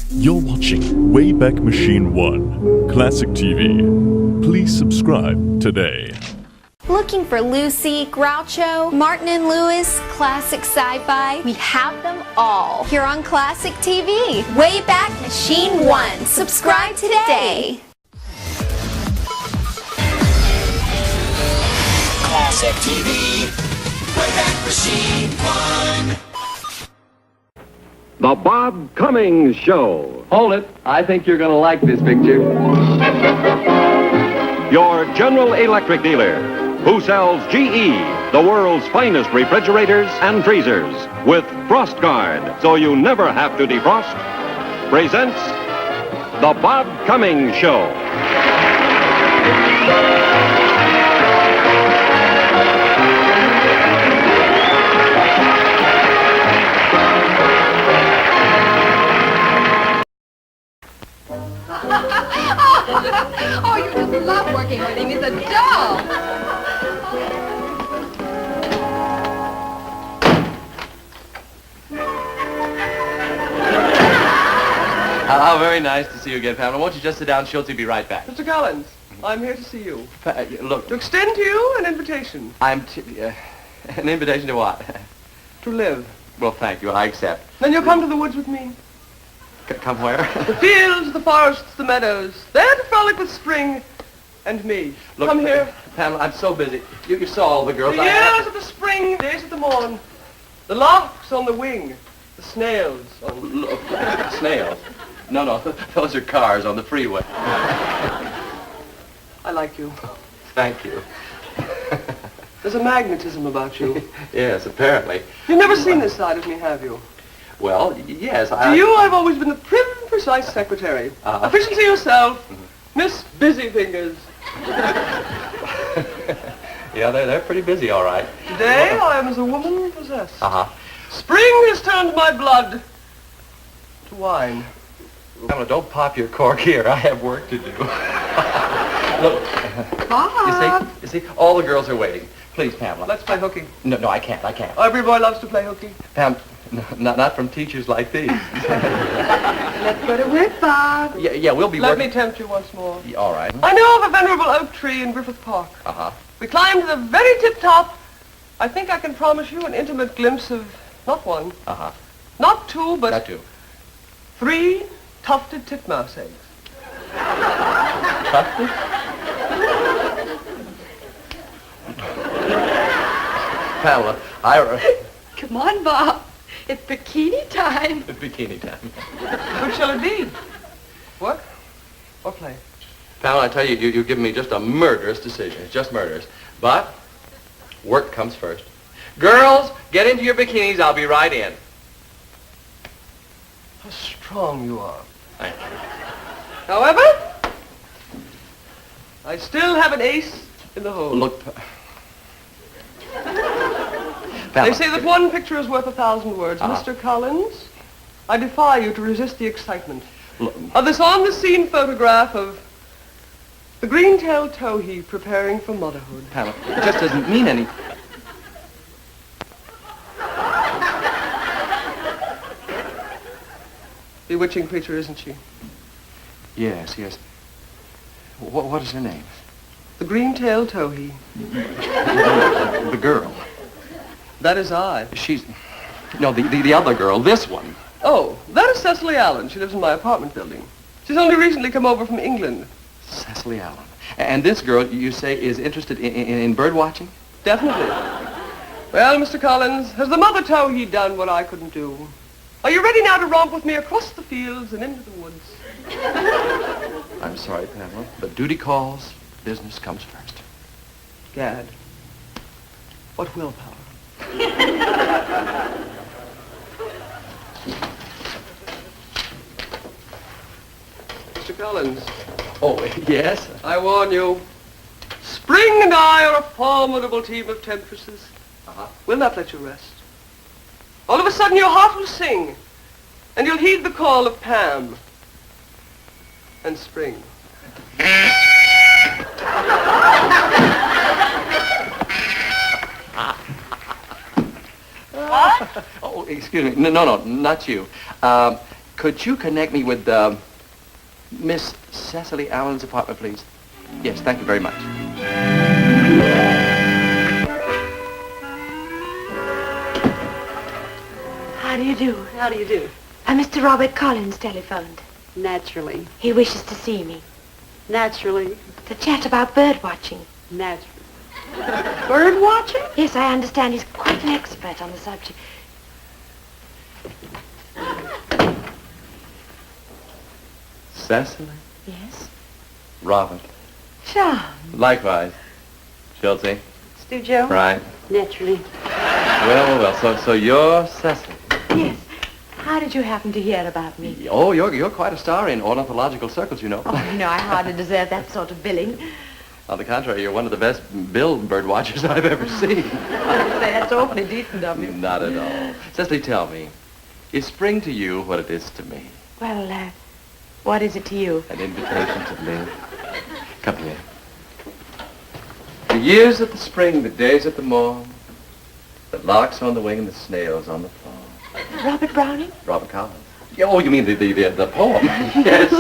You're watching Wayback Machine 1, Classic TV. Please subscribe today. Looking for Lucy, Groucho, Martin and Lewis, classic sci-fi? We have them all here on Classic TV. Wayback Machine 1. Subscribe today. Classic TV, Wayback Machine 1. The Bob Cummings Show. Hold it. I think you're going to like this picture. Your General Electric dealer, who sells GE, the world's finest refrigerators and freezers, with Frost Guard, so you never have to defrost, presents The Bob Cummings Show. Oh, you just love working with him. He's a doll. How very nice to see you again, Pamela. Won't you just sit down? Schultz will be right back. Mr. Collins, I'm here to see you. Look, To extend to you an invitation. an invitation to what? To live. Well, thank you. I accept. Then you'll come to the woods with me. Come where? The fields, the forests, the meadows. There to frolic with spring and me. Look, Come here. Pamela, I'm so busy. You saw all the girls. The years of the spring, days of the morn. The larks on the wing. The snails on... Look, snails. No, those are cars on the freeway. I like you. Thank you. There's a magnetism about you. Yes, apparently. You've never seen this side of me, have you? Well, yes, To you, I've always been the prim, precise secretary. Efficiency yourself. Miss Busy Fingers. Yeah, they're pretty busy, all right. Today, I am as a woman possessed. Uh-huh. Spring has turned my blood to wine. Pamela, don't pop your cork here. I have work to do. Look, Bob. you see, all the girls are waiting. Please, Pamela. Let's play hooky. No, I can't. Every boy loves to play hooky. Pam, not from teachers like these. Let's go to work, Bob. Yeah, we'll be Let working. me tempt you once more. Yeah, all right. I know of a venerable oak tree in Griffith Park. Uh-huh. We climb to the very tip top. I think I can promise you an intimate glimpse of not one, Uh-huh. not two, but That too. 3 tufted titmouse eggs. Tufted? Pamela, Come on, Bob. It's bikini time. bikini time. Which shall it be? What? What play? Pamela, I tell you, you've given me just a murderous decision. It's just murderous. But work comes first. Girls, get into your bikinis. I'll be right in. How strong you are. Thank you. However, I still have an ace in the hole. Look, They Pamela, say that one picture is worth 1,000 words. Uh-huh. Mr. Collins, I defy you to resist the excitement look, of this on-the-scene photograph of the green-tailed towhee preparing for motherhood. Pamela, it just doesn't mean any. Bewitching creature, isn't she? Yes. What is her name? The green-tailed towhee. The girl. That is I. She's... No, the other girl, this one. Oh, that is Cecily Allen. She lives in my apartment building. She's only recently come over from England. Cecily Allen. And this girl, you say, is interested in bird watching? Definitely. Well, Mr. Collins, has the mother towhee done what I couldn't do? Are you ready now to romp with me across the fields and into the woods? I'm sorry, Pamela, but duty calls, business comes first. Gad, what willpower. Mr. Collins, Oh, yes? I warn you, Spring and I are a formidable team of temptresses. We'll not let you rest. All of a sudden your heart will sing, and you'll heed the call of Pam and Spring. Oh, excuse me. No, not you. Could you connect me with Miss Cecily Allen's apartment, please? Yes, thank you very much. How do you do? How do you do? Mr. Robert Collins telephoned. Naturally. He wishes to see me. Naturally. To chat about bird watching. Naturally. Bird watching? Yes, I understand he's quite an expert on the subject. Cecily? Yes? Robert. Sure. Likewise. Schultze. Stu Joe? Right. Naturally. Well. So you're Cecily. Yes. How did you happen to hear about me? Oh, you're quite a star in ornithological circles, you know. Oh, no, I hardly deserve that sort of billing. On the contrary, you're one of the best billed bird watchers I've ever seen. That's awfully decent of you. Not at all. Cecily, tell me, is spring to you what it is to me? Well, what is it to you? An invitation to live. Come here. The years of the spring, the days of the morn, the larks on the wing and the snails on the thorn. Robert Browning? Robert Collins. Oh, you mean the poem? Yes.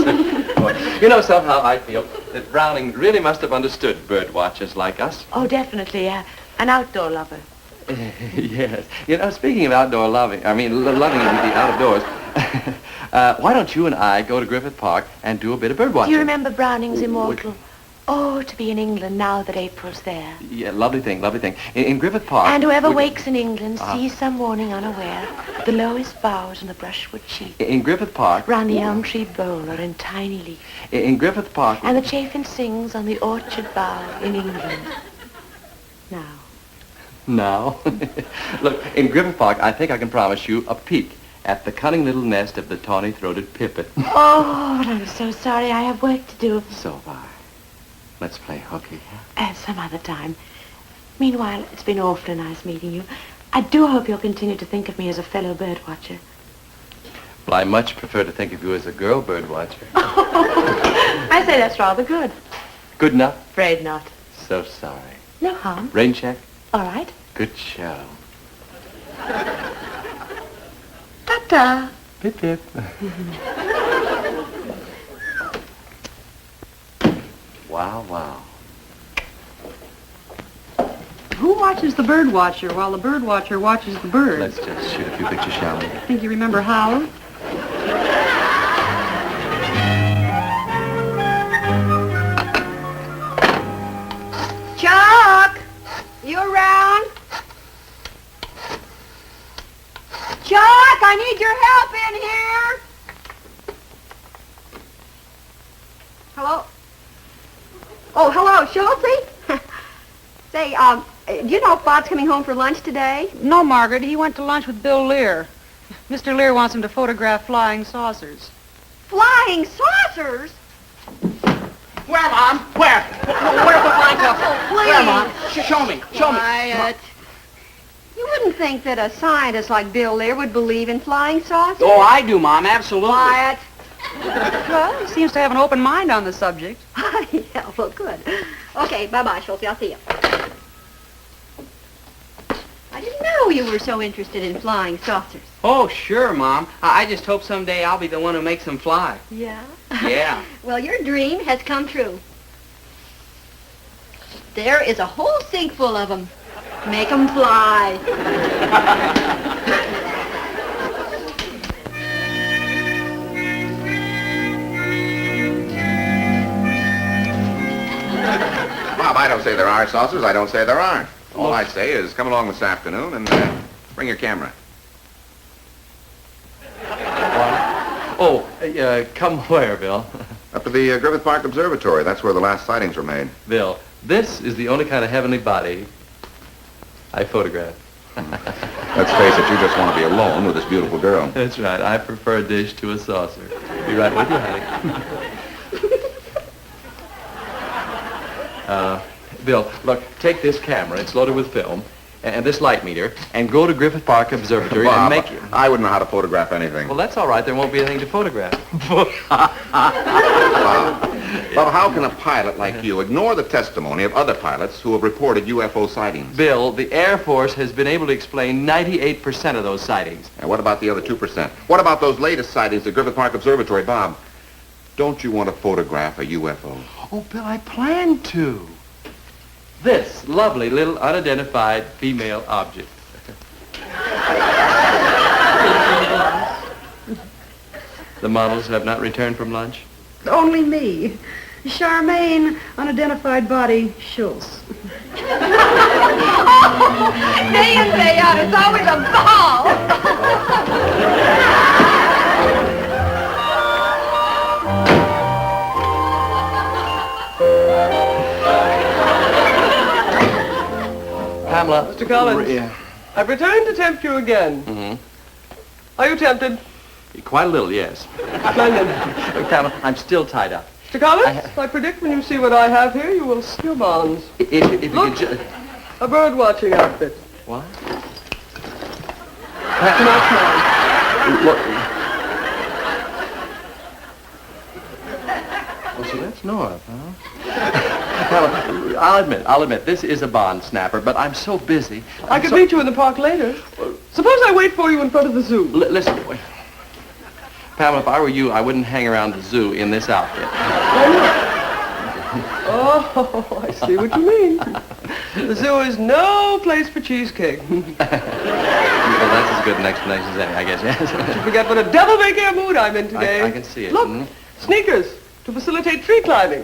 You know, somehow I feel that Browning really must have understood bird watchers like us. Oh, definitely. An outdoor lover. Yes. You know, speaking of outdoor loving, loving the outdoors, why don't you and I go to Griffith Park and do a bit of bird watching? Do you remember Browning's immortal? Oh, to be in England now that April's there. Yeah, lovely thing. In Griffith Park... And whoever wakes in England sees some morning unaware the lowest boughs on the brushwood cheek. In Griffith Park... Round the elm tree bole or in tiny leaf. In Griffith Park... And the chafin sings on the orchard bough in England. Now? Look, in Griffith Park, I think I can promise you a peek at the cunning little nest of the tawny-throated pipit. Oh, but I'm so sorry. I have work to do. So far. Let's play hooky. Some other time. Meanwhile, it's been awfully nice meeting you. I do hope you'll continue to think of me as a fellow bird watcher. Well, I much prefer to think of you as a girl bird watcher. I say that's rather good. Good enough? Afraid not. So sorry. No harm. Rain check? All right. Good show. Ta-ta. Pip pip. Wow. Who watches the bird watcher while the bird watcher watches the bird? Let's just shoot a few pictures, shall we? Think you remember how? Chuck! You around? Chuck, I need your help in here! Hello? Oh, hello, Schultze? Say, do you know if Bob's coming home for lunch today? No, Margaret. He went to lunch with Bill Lear. Mr. Lear wants him to photograph flying saucers. Flying saucers? Where, Mom? Where? Where's the flying saucer? Oh, please. Where, Mom? Show me. Quiet. You wouldn't think that a scientist like Bill Lear would believe in flying saucers? Oh, I do, Mom. Absolutely. Quiet. Well, he seems to have an open mind on the subject. Yeah, well, good. Okay, bye-bye, Schultze. I'll see you. I didn't know you were so interested in flying saucers. Oh, sure, Mom. I just hope someday I'll be the one who makes them fly. Yeah? Yeah. Well, your dream has come true. There is a whole sink full of them. Make them fly. Bob, I don't say there are saucers. I don't say there aren't. All I say is come along this afternoon and bring your camera. Come where, Bill? Up to the Griffith Park Observatory. That's where the last sightings were made. Bill, this is the only kind of heavenly body I photograph. Let's face it, you just want to be alone with this beautiful girl. That's right. I prefer a dish to a saucer. Be right with you, honey. Bill, look, take this camera. It's loaded with film. and this light meter and go to Griffith Park Observatory Bob, and make... I wouldn't know how to photograph anything. Well, that's all right. There won't be anything to photograph. Bob, how can a pilot like you ignore the testimony of other pilots who have reported UFO sightings? Bill, the Air Force has been able to explain 98% of those sightings. And what about the other 2%? What about those latest sightings at Griffith Park Observatory, Bob? Don't you want to photograph a UFO? Oh, Bill, I plan to. This lovely little unidentified female object. The models have not returned from lunch? Only me. Charmaine, unidentified body, Schultz. Day in, day out, it's always a ball. Pamela. Mr. Collins. Yeah. I've returned to tempt you again. Mm-hmm. Are you tempted? Quite a little, yes. Splendid. Pamela, I'm still tied up. Mr. Collins, I predict when you see what I have here, you will steal bonds. If you Look, could just... a bird-watching outfit. What? Tonight's mine. Look. Well, so that's north, huh? Pamela, I'll admit, this is a bond snapper, but I'm so busy. I could meet you in the park later. Suppose I wait for you in front of the zoo. Listen, boy. Pamela, if I were you, I wouldn't hang around the zoo in this outfit. Oh, I see what you mean. The zoo is no place for cheesecake. Well, that's as good an explanation as any, I guess, yes. You forget what a devil-may-care mood I'm in today. I can see it. Look, Mm-hmm. sneakers to facilitate tree climbing.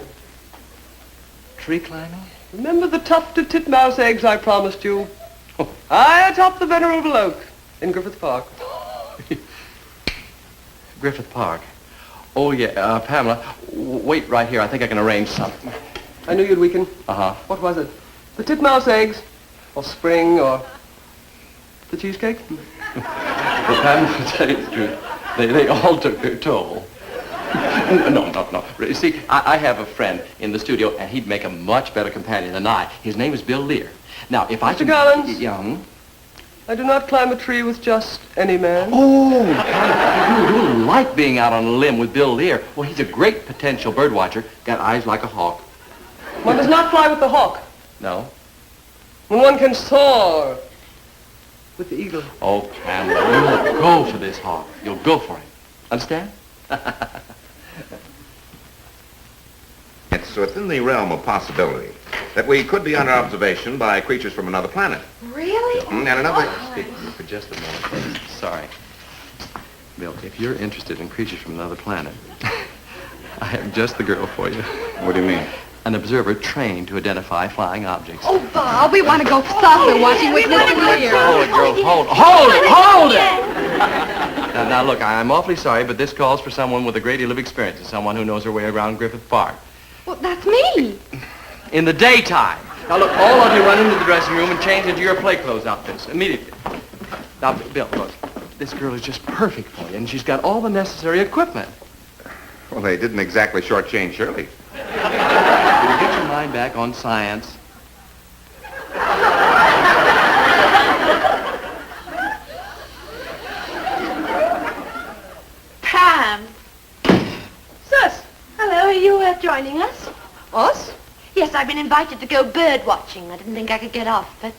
Tree climbing? Remember the tufted titmouse eggs I promised you? High atop the venerable oak in Griffith Park. Griffith Park. Oh, yeah, Pamela, wait right here. I think I can arrange something. I knew you'd weaken. Uh-huh. What was it? The titmouse eggs? Or spring? Or the cheesecake? Well, Pamela, to tell you the truth, they all took their toll. No. You see, I have a friend in the studio, and he'd make a much better companion than I. His name is Bill Lear. Now, if I Mr. Collins? Yeah. I do not climb a tree with just any man. Oh, you like being out on a limb with Bill Lear. Well, he's a great potential bird watcher. Got eyes like a hawk. One does not fly with the hawk. No? When one can soar with the eagle. Oh, Pamela, you'll go for this hawk. You'll go for it. Understand? It's within the realm of possibility that we could be under observation by creatures from another planet. Really? And another... Speak to me for just a moment, please. Sorry. Bill, if you're interested in creatures from another planet, I have just the girl for you. What do you mean? An observer trained to identify flying objects. Oh, Bob, we want to go saucer watching with Mr. Lear. Hold it, girl. Hold it! Now, look, I'm awfully sorry, but this calls for someone with a great deal of experience and someone who knows her way around Griffith Park. Well, that's me. In the daytime. Now, look, all of you run into the dressing room and change into your play clothes outfits immediately. Now, Bill, look, this girl is just perfect for you, and she's got all the necessary equipment. Well, they didn't exactly shortchange Shirley. Will you get your mind back on science? Pam. Sis! Hello, are you joining us? Us? Yes, I've been invited to go bird watching. I didn't think I could get off, but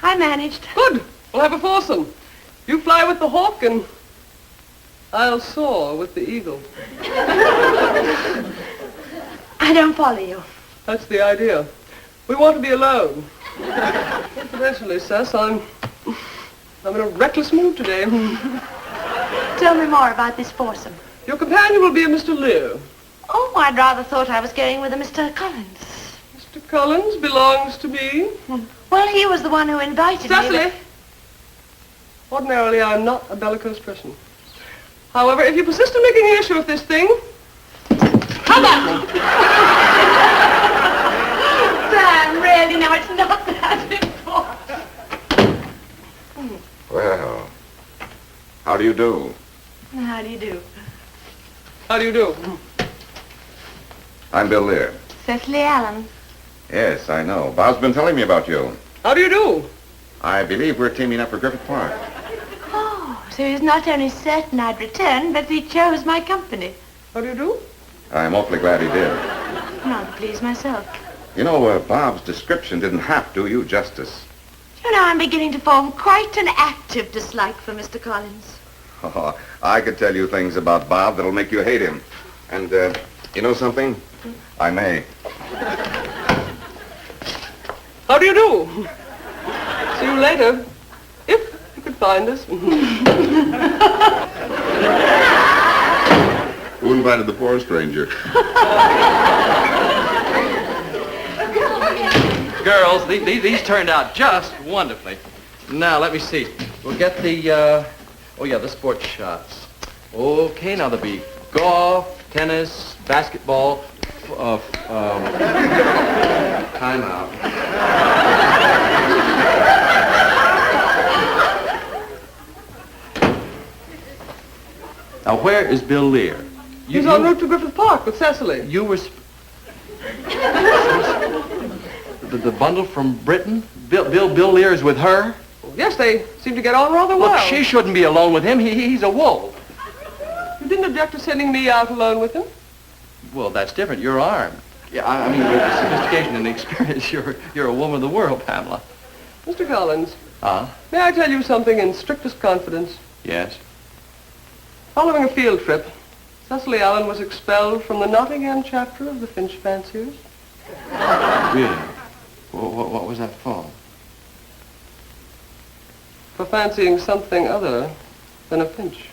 I managed. Good. We'll have a foursome. You fly with the hawk and I'll soar with the eagle. I don't follow you. That's the idea. We want to be alone. Incidentally, Sis, I'm in a reckless mood today. Tell me more about this foursome. Your companion will be a Mr. Lear. Oh, I'd rather thought I was going with a Mr. Collins. Mr. Collins belongs to me. Well, he was the one who invited me. Cecily! Ordinarily, I'm not a bellicose person. However, if you persist in making an issue of this thing, how about me? Sam, really, now it's not that important. Well, how do you do? How do you do? How do you do? I'm Bill Lear. Cecily Allen. Yes, I know. Bob's been telling me about you. How do you do? I believe we're teaming up for Griffith Park. Oh, so he's not only certain I'd return, but he chose my company. How do you do? I'm awfully glad he did. I'm rather pleased myself. You know, Bob's description didn't half do you justice. You know, I'm beginning to form quite an active dislike for Mr. Collins. Oh, I could tell you things about Bob that'll make you hate him. And, you know something? I may. How do you do? See you later. If you could find us. Who invited the poor stranger? Girls, these turned out just wonderfully. Now, let me see. We'll get the, the sports shots. Okay, now there'll be golf, tennis, basketball, time out. Now, where is Bill Lear? He's en route to Griffith Park with Cecily. You were... The bundle from Britain? Bill Lear is with her? Yes, they seem to get on rather well. Look, she shouldn't be alone with him. He's a wolf. You didn't object to sending me out alone with him? Well, that's different. You're armed. Yeah, I mean, with the sophistication and the experience, you're a woman of the world, Pamela. Mr. Collins. May I tell you something in strictest confidence? Yes. Following a field trip, Cecily Allen was expelled from the Nottingham chapter of the Finch Fanciers. Really? What was that for? For fancying something other than a finch.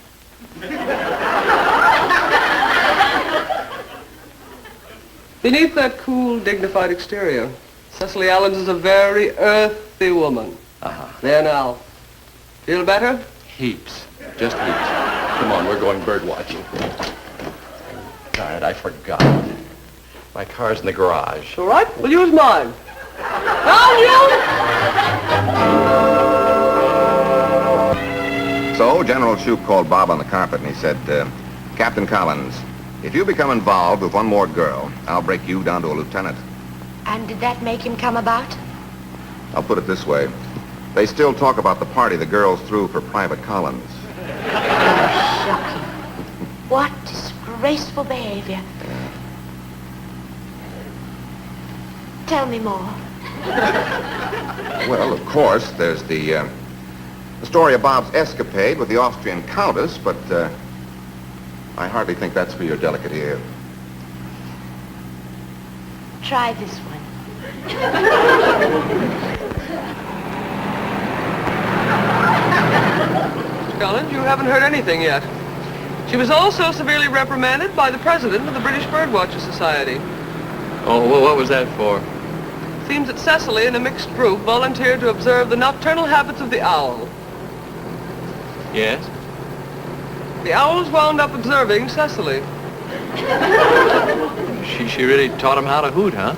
Beneath that cool, dignified exterior, Cecily Allen is a very earthy woman. There now. Feel better? Heaps. Just heaps. Come on, we're going bird watching. Darn it, I forgot. My car's in the garage. All right, we'll use mine. Down you! So General Shoup called Bob on the carpet and he said, Captain Collins, if you become involved with one more girl, I'll break you down to a lieutenant. And did that make him come about? I'll put it this way. They still talk about the party the girls threw for Private Collins. Shocking. What disgraceful behavior. Tell me more. Well, of course, there's the story of Bob's escapade with the Austrian Countess, but I hardly think that's for your delicate ear. Try this one. Mr. Collins, you haven't heard anything yet. She was also severely reprimanded by the president of the British Birdwatcher Society. Oh, well, what was that for? Seems that Cecily and a mixed group volunteered to observe the nocturnal habits of the owl. Yes? The owls wound up observing Cecily. She really taught him how to hoot, huh?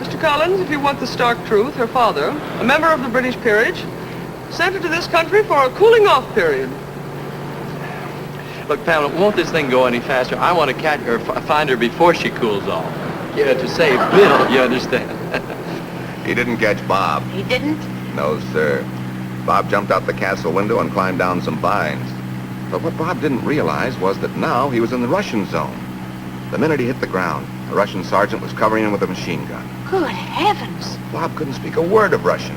Mr. Collins, if you want the stark truth, her father, a member of the British peerage, sent her to this country for a cooling-off period. Look, Pamela, won't this thing go any faster? I want to catch her, find her before she cools off. Yeah, to save Bill, you understand? He didn't catch Bob. He didn't? No, sir. Bob jumped out the castle window and climbed down some vines. But what Bob didn't realize was that now he was in the Russian zone. The minute he hit the ground, a Russian sergeant was covering him with a machine gun. Good heavens. Bob couldn't speak a word of Russian.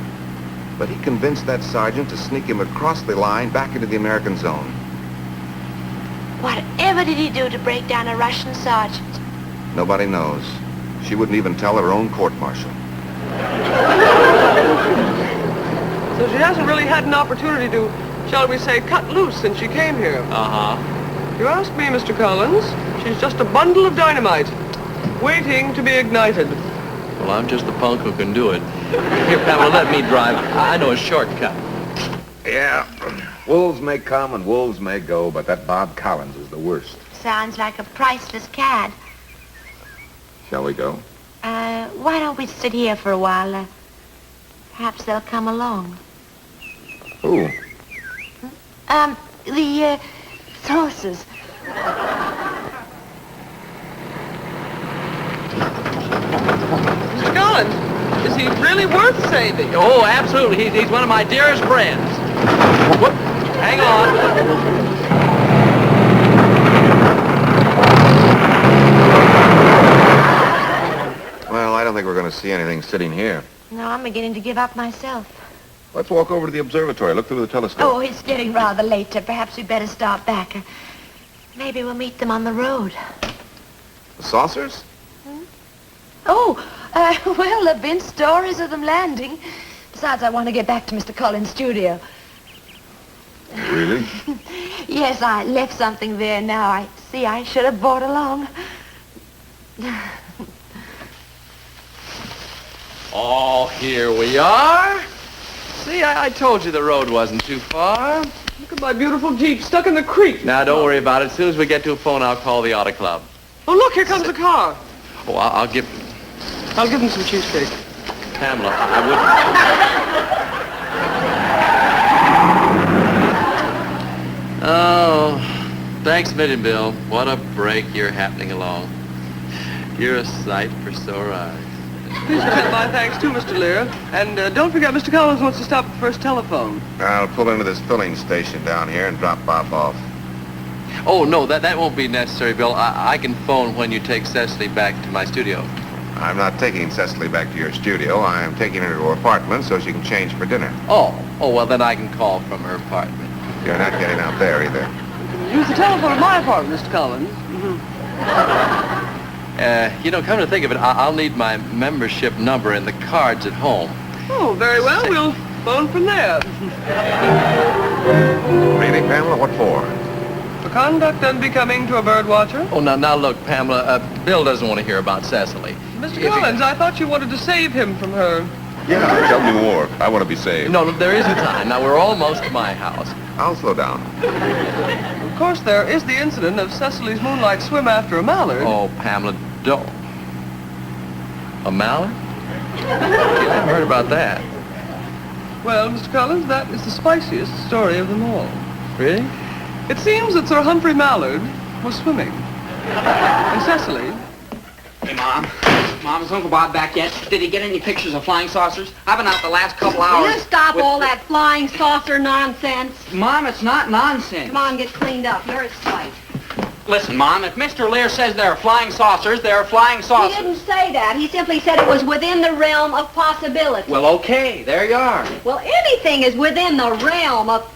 But he convinced that sergeant to sneak him across the line back into the American zone. Whatever did he do to break down a Russian sergeant? Nobody knows. She wouldn't even tell her own court-martial. So she hasn't really had an opportunity to, shall we say, cut loose since she came here. Uh-huh. If you ask me, Mr. Collins, she's just a bundle of dynamite, waiting to be ignited. Well, I'm just the punk who can do it. Here, Pamela, let me drive. I know a shortcut. Yeah. Wolves may come and wolves may go, but that Bob Collins is the worst. Sounds like a priceless cad. Shall we go? Why don't we sit here for a while? Perhaps they'll come along. Who? The saucers. Mr. Collins, is he really worth saving? Oh, absolutely. He's one of my dearest friends. Whoop. Hang on. Well, I don't think we're going to see anything sitting here. No, I'm beginning to give up myself. Let's walk over to the observatory. Look through the telescope. Oh, it's getting rather late. Perhaps we'd better start back. Maybe we'll meet them on the road. The saucers? Oh, well, there have been stories of them landing. Besides, I want to get back to Mr. Collins' studio. Really? Yes, I left something there now. I see I should have brought along. Oh, here we are. See, I told you the road wasn't too far. Look at my beautiful Jeep stuck in the creek. Now, don't worry about it. As soon as we get to a phone, I'll call the auto club. Oh, look, here comes the car. Oh, I'll give him some cheesecake. Pamela, I wouldn't. Oh, thanks a million, Bill. What a break you're happening along. You're a sight for sore eyes. Please accept my thanks too, Mr. Lear. And don't forget, Mr. Collins wants to stop at the first telephone. I'll pull into this filling station down here and drop Bob off. Oh, no, that won't be necessary, Bill. I can phone when you take Cecily back to my studio. I'm not taking Cecily back to your studio. I'm taking her to her apartment so she can change for dinner. Oh, well, then I can call from her apartment. You're not getting out there either. Use the telephone at my apartment, Mr. Collins. Come to think of it, I'll need my membership number and the cards at home. Oh, very well. We'll phone from there. Really, Pamela? What for? For conduct unbecoming to a birdwatcher. Oh, now look, Pamela, Bill doesn't want to hear about Cecily. Mr. Collins, I thought you wanted to save him from her. Yeah, tell me more. I want to be saved. No, there isn't time. Now, we're almost to my house. I'll slow down. Of course, there is the incident of Cecily's moonlight swim after a mallard. Oh, Pamela, don't. A mallard? I haven't heard about that. Well, Mr. Collins, that is the spiciest story of them all. Really? It seems that Sir Humphrey Mallard was swimming. And Cecily... Hey, Mom. Mom, is Uncle Bob back yet? Did he get any pictures of flying saucers? I've been out the last couple hours... Will you stop all that flying saucer nonsense? Mom, it's not nonsense. Come on, get cleaned up. You're at sight. Listen, Mom, if Mr. Lear says there are flying saucers, there are flying saucers. He didn't say that. He simply said it was within the realm of possibility. Well, okay. There you are. Well, anything is within the realm of...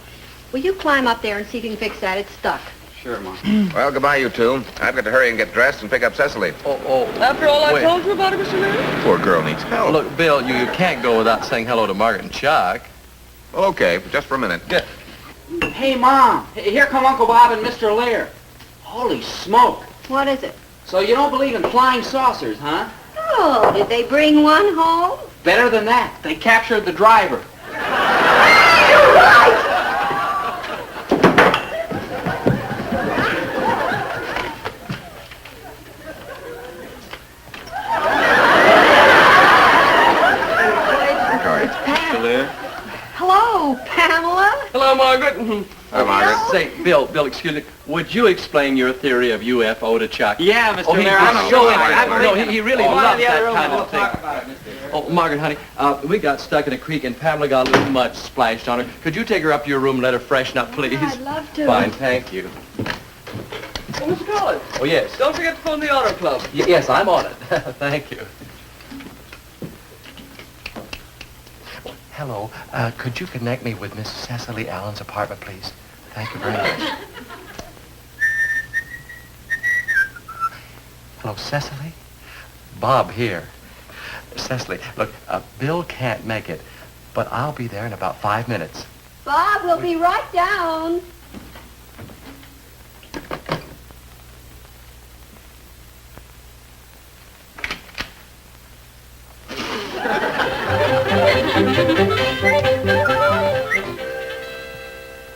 Will you climb up there and see if you can fix that? It's stuck. Sure, Mom. Well, goodbye, you two. I've got to hurry and get dressed and pick up Cecily. Oh. After all I Wait. told you about it, Mr. Lear? Poor girl needs help. Look, Bill, you can't go without saying hello to Margaret and Chuck. Well, okay, but just for a minute. Good. Hey, Mom. Here come Uncle Bob and Mr. Lear. Holy smoke. What is it? So you don't believe in flying saucers, huh? Oh, did they bring one home? Better than that. They captured the driver. You're right! Hello, Pamela. Hello, Margaret. Hi, Margaret. Say, Bill, excuse me. Would you explain your theory of UFO to Chuck? Yeah, Mr. Oh, Lear, I'm I'm so so interested. No, he really loves that kind of thing. Talk about it, Mr. Lear. Oh, Margaret, honey, we got stuck in a creek and Pamela got a little mud splashed on her. Could you take her up to your room and let her freshen up, please? I'd love to. Fine, thank you. Oh, Mr. Collins. Oh, yes. Don't forget to phone the auto club. Yes, I'm on it. Thank you. Hello. Could you connect me with Miss Cecily Allen's apartment, please? Thank you very much. Hello, Cecily? Bob here. Cecily, look, Bill can't make it, but I'll be there in about 5 minutes. Bob, we'll be right down.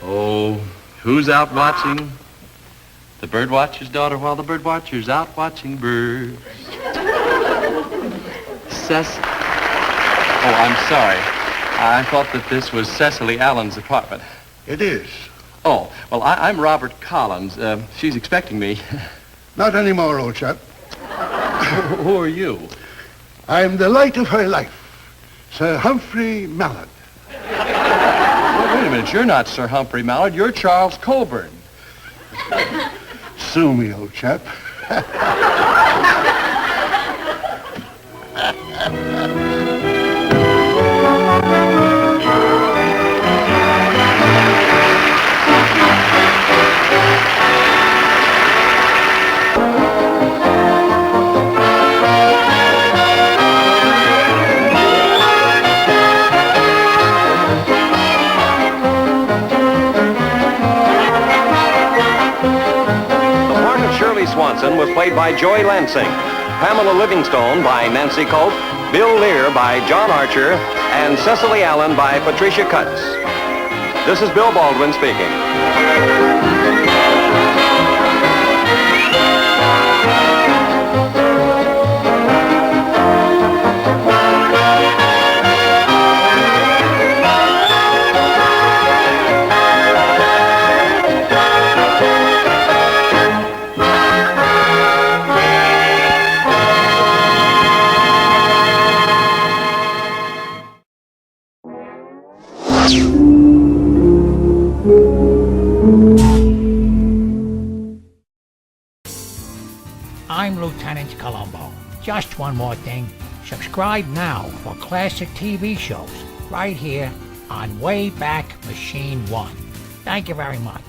Oh, who's out watching? The birdwatcher's daughter while the birdwatcher's out watching birds. Oh, I'm sorry. I thought that this was Cecily Allen's apartment. It is. Oh, well, I'm Robert Collins. She's expecting me. Not anymore, old chap. Who are you? I'm the light of her life. Sir Humphrey Mallard. Wait a minute, you're not Sir Humphrey Mallard, you're Charles Colburn. Sue me, old chap. Swanson was played by Joi Lansing, Pamela Livingstone by Nancy Cope, Bill Lear by John Archer, and Cecily Allen by Patricia Cutts. This is Bill Baldwin speaking. I'm Lieutenant Columbo. Just one more thing. Subscribe now for classic TV shows right here on Wayback Machine 1. Thank you very much.